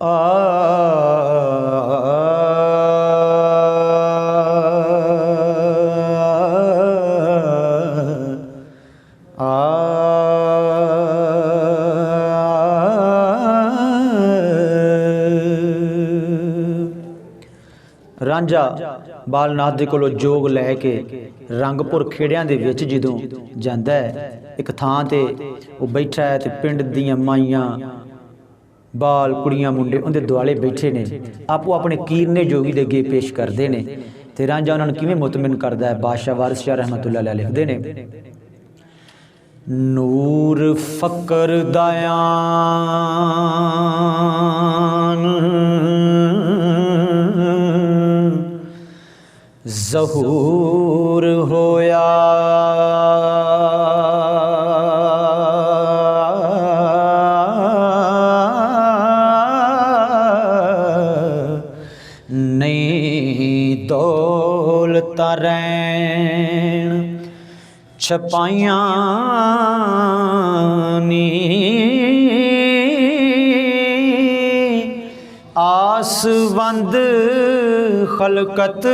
आ रांझा बालनाथ दे कोलों जोग लैके रंगपुर खेड़ियां दे विच जदों जांदा है, एक थां ते वो बैठा है ते पिंड दियां माइयां बाल कुड़ियां मुंडे उहदे दुआले बैठे ने, आपो अपने कीरने जोगी दे अगे पेश करते हैं। ते रांझा उन्होंने किवें मुतमिन करदा है, बादशाह वारिस शाह रहमतुल्लाह अलैह लिखदे ने, नूर फकर दयान ज़हूर होया, नई दौलत रैन छपाइयां नी, आसवंद खलकत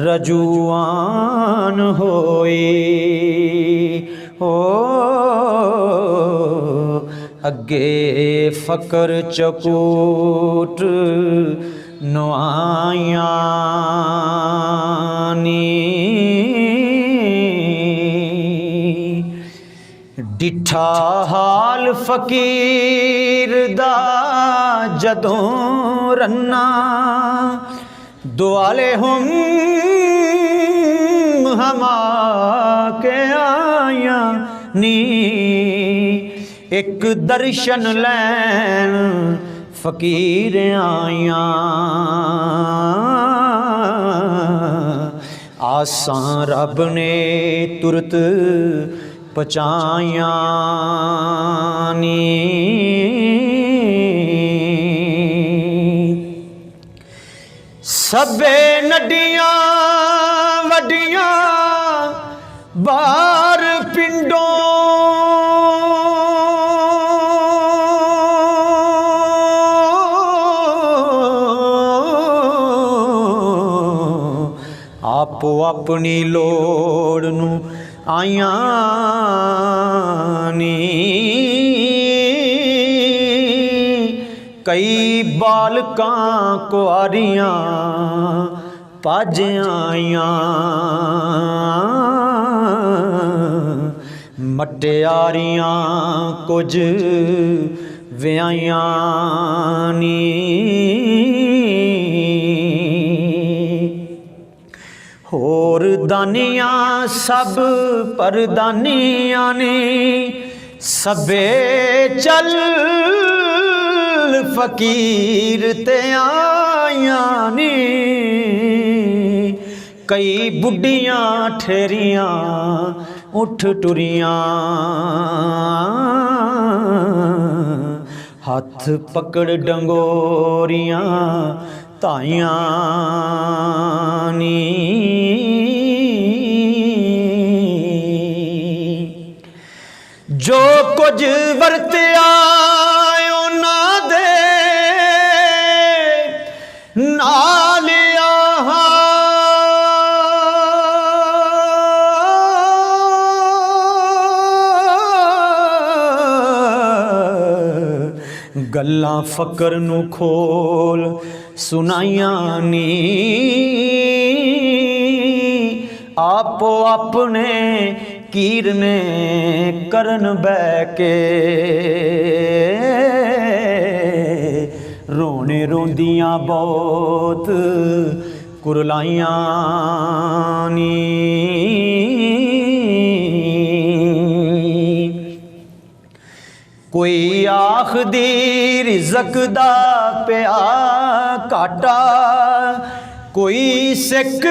रजुआन होई, हो अगे फकर चकूट नुआयानी, डिठा हाल फकीर दा जदों रन्ना, दुआले हम के आया नी, एक दर्शन लैन फकीर आया, आसां रब ने तुरत पचाया नी, सबे नडियां वडियां बार पिंडों, आपो अपनी लोड़ नू आया नी, कई बालकां कुआरियां पज आइयां, मटियारियां कुछ व्याहियां नी, होर दानियां सब परदानियां ने, सबे चल फकीर ते आया नी, कई बुढ़ियां ठेरियां उठ टुरियां, हाथ पकड़ डंगोरियां ताइयां नी, जो कुछ वरत्या ना दे नाल गल्लां फकर नू खोल सुनाइयां नी, आपो अपने कीर ने करन बैके, रोने रोंदियां बहुत कुरलाइयां नी, कोई आखदी रिज़क दा पिया काटा, कोई सिक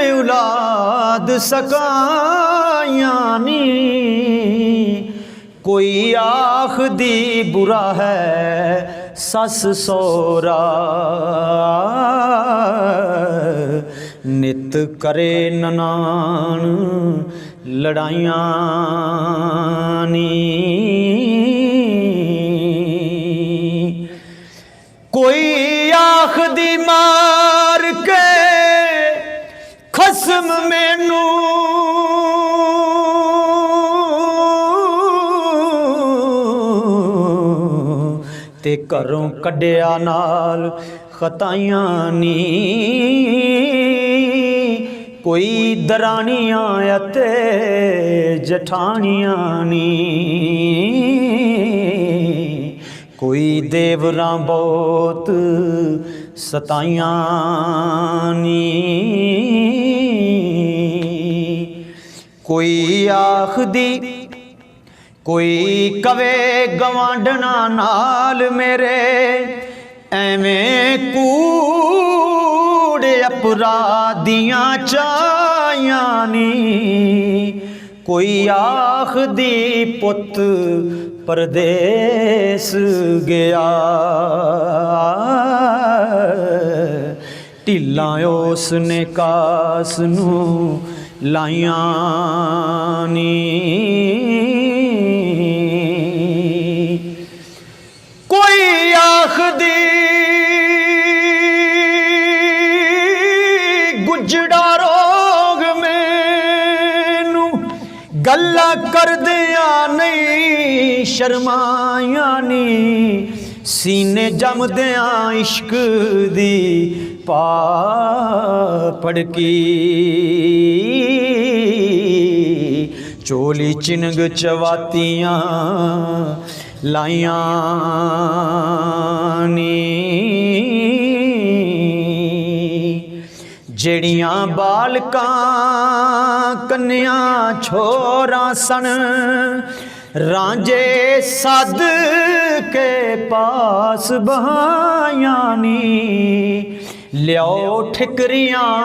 औलाद सकायां नी, कोई आखदी बुरा है सस सौरा, नित करे ननान लड़ाइयां नी, ते घरों कड्डिया नाल खताइयां नी। कोई दरानियां अते जठानियां नी, कोई देवरां बहुत सताइयां नी। कोई आखदी कोई कवे गवांडना नाल मेरे एवें कूड़े अपराधियां चाहियां नी। कोई आखदी पुत परदेस गया, ढिल्ला उसने कास नूं लाइयां नी। कोई आखदी गुजड़ा रोग मैनू गल्ला करदिया नहीं शर्माया नी। सीने जमदिया इश्क दी पड़की, चोली चिनग चवातियां लाइयां नी। जेड़ियां बालकां कन्या छोरां सन रांझे सद के पास बहायां नी। लियाओ ठिकरियां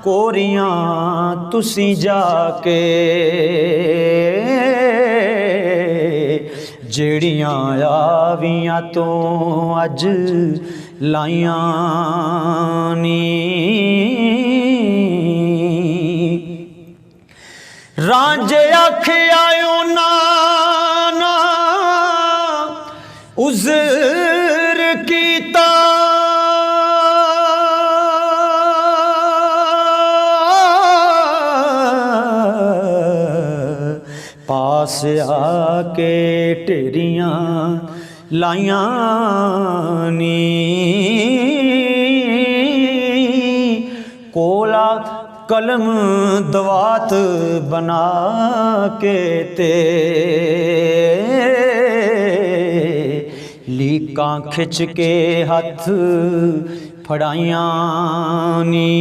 कोरियां तुसी जाके, जेड़ियां आवियां तो अज लाइयां नी। रांझे आखिया ना उज़र कीता, पास आके ढेरियां लाइयां नी। कोला कलम दवात बना के ते लीकां खिच के हथ फड़ाइयां नी।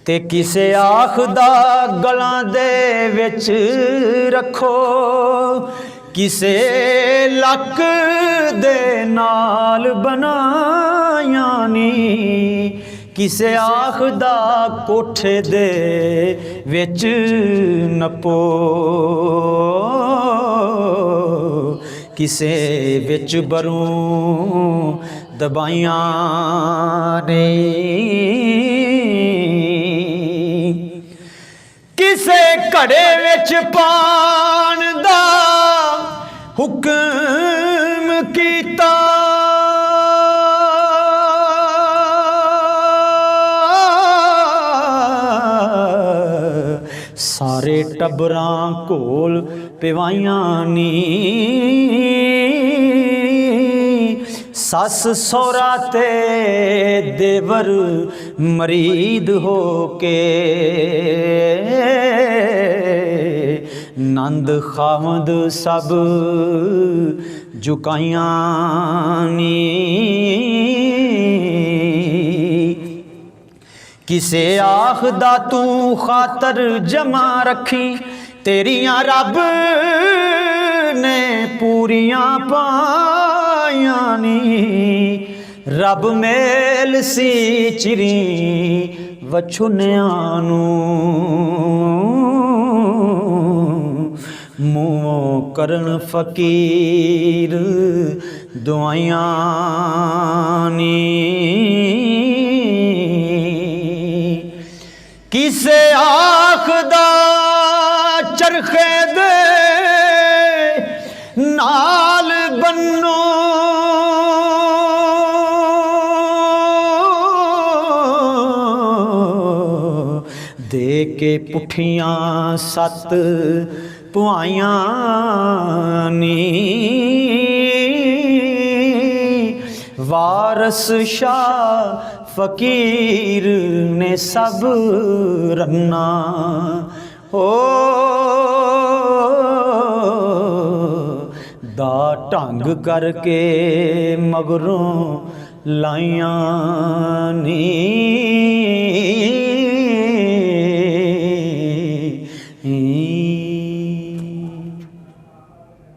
ते किसे आखदा गलां दे विच रखो, किसे लक दे नाल बनाया नी। किसे आखदा कोठे दे विच नपो, किसे विच बरूं दबाइयां ने। किसे घड़े विच पान दा हुक्म कीता, सारे टब्बरां कोल पिवाइयां नी। सस सौरा ते देवर मरीद हो के, नंद खामद सब झुकाइयां नी। किसे आखदा तू खातर जमा रखी, तेरियां रब ने पूरियां पाइयां नी। रब मेल सी चिरी वछुनियां नूं, मूंहों करन फकीर दुआइयां नी। किसे आखदा चरखे दे नाल बन्नो, दे के पुठियां सत पुआइयां नी वारस शाह फकीर ने सब रन्ना हो दा ढंग करके मगरों लाइयां नी